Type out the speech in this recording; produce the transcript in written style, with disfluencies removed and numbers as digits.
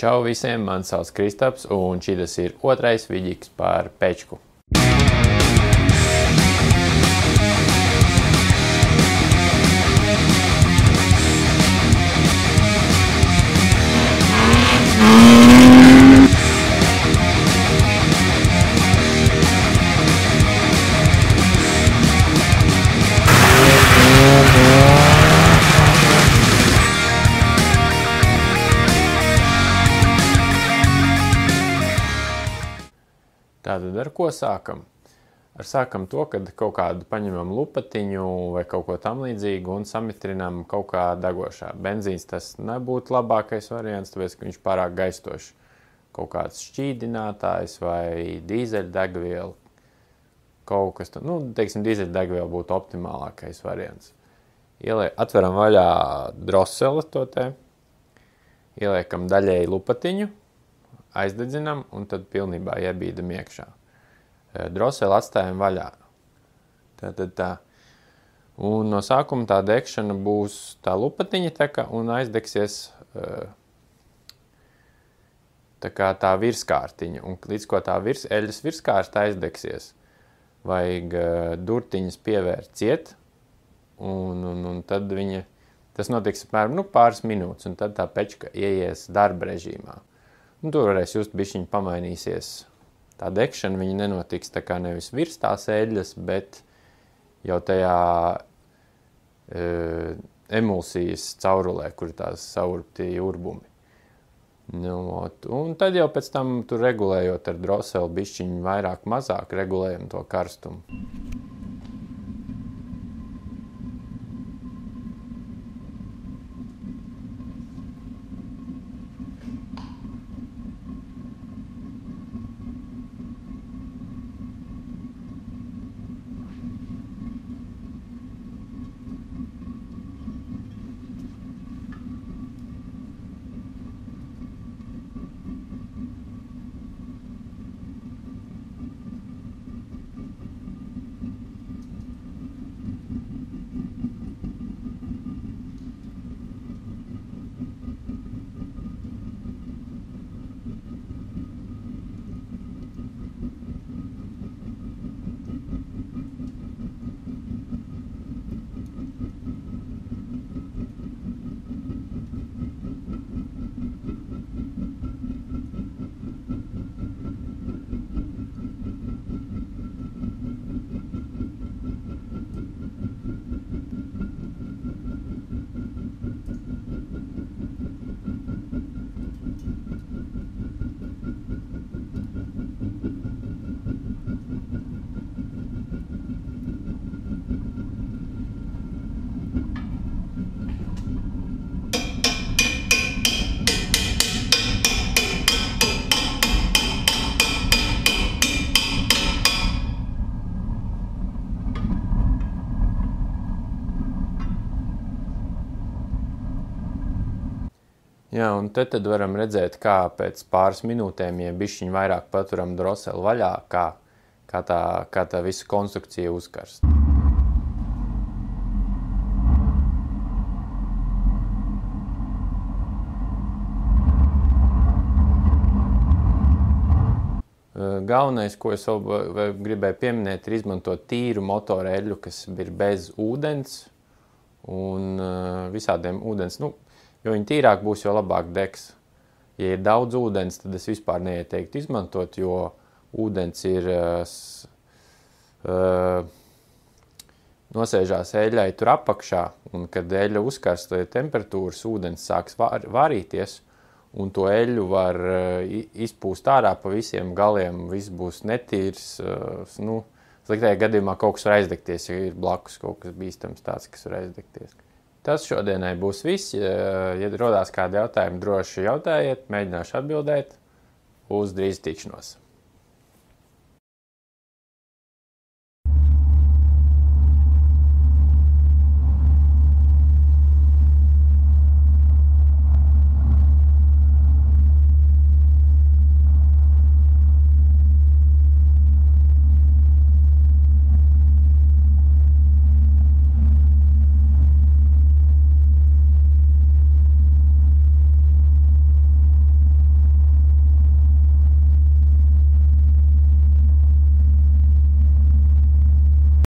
Čau visiem, mani sauc Kristaps, un šis ir otrais vidīgs par pečku. Tātad ar ko sākam? Sākam to, kad kaut kādu paņemam lupatiņu vai kaut ko tam līdzīgu un samitrinām kaut kā degošā. Benzīns tas nebūtu labākais variants, tāpēc, ka viņš pārāk gaistošs. Kaut kāds šķīdinātājs vai dīzeļdegviela. Kaut kas, teiksim, dīzeļdegviela būtu optimālākais variants. Atveram vaļā droseli to te, ieliekam daļēji lupatiņu, aizdedzinam un tad pilnībā iebīdam iekšā. Droseli atstājam vaļā. Tā. Un no sākuma tā degšana būs tā lupatiņa teka un aizdegsies tā kā tā virskārtiņa. Un līdz ko tā eļas virskārta aizdegsies, vajag durtiņas pievērt ciet un tad tas notiks apmēram pāris minūtes un tad tā pečka ieies darba režīmā. Tur varēs just bišķiņ pamainīsies tā degšana, viņa nenotiks tā kā nevis virs tās eļas, bet jau tajā emulsijas caurulē, kur tās saurpti urbumi. Un tad jau pēc tam tur regulējot ar droseli bišķiņ vairāk mazāk regulējam to karstumu. Jā, un tad varam redzēt, kā pēc pāris minūtēm, ja bišķiņ vairāk paturam droseli vaļā, kā tā visa konstrukcija uzkarst. Galvenais, ko es vēl gribēju pieminēt, ir izmantot tīru motoru eļļu, kas ir bez ūdens un visādiem ūdens. Jo viņi tīrāk būs, jo labāk degs. Ja ir daudz ūdens, tad es vispār neieteiktu izmantot, jo ūdens ir nosēžās eļļai tur apakšā, un kad eļļa uzkarst temperatūras, ūdens sāks varīties, un to eļļu var izpūst ārā pa visiem galiem, viss būs netīrs. Sliktajā gadījumā kaut kas var aizdegties, ja ir blakus kaut kas bīstams tāds, kas var aizdegties. Tas šodienai būs viss. Ja rodās kādi jautājumi, droši jautājiet, mēģināšu atbildēt. Uz drīz tikšanos!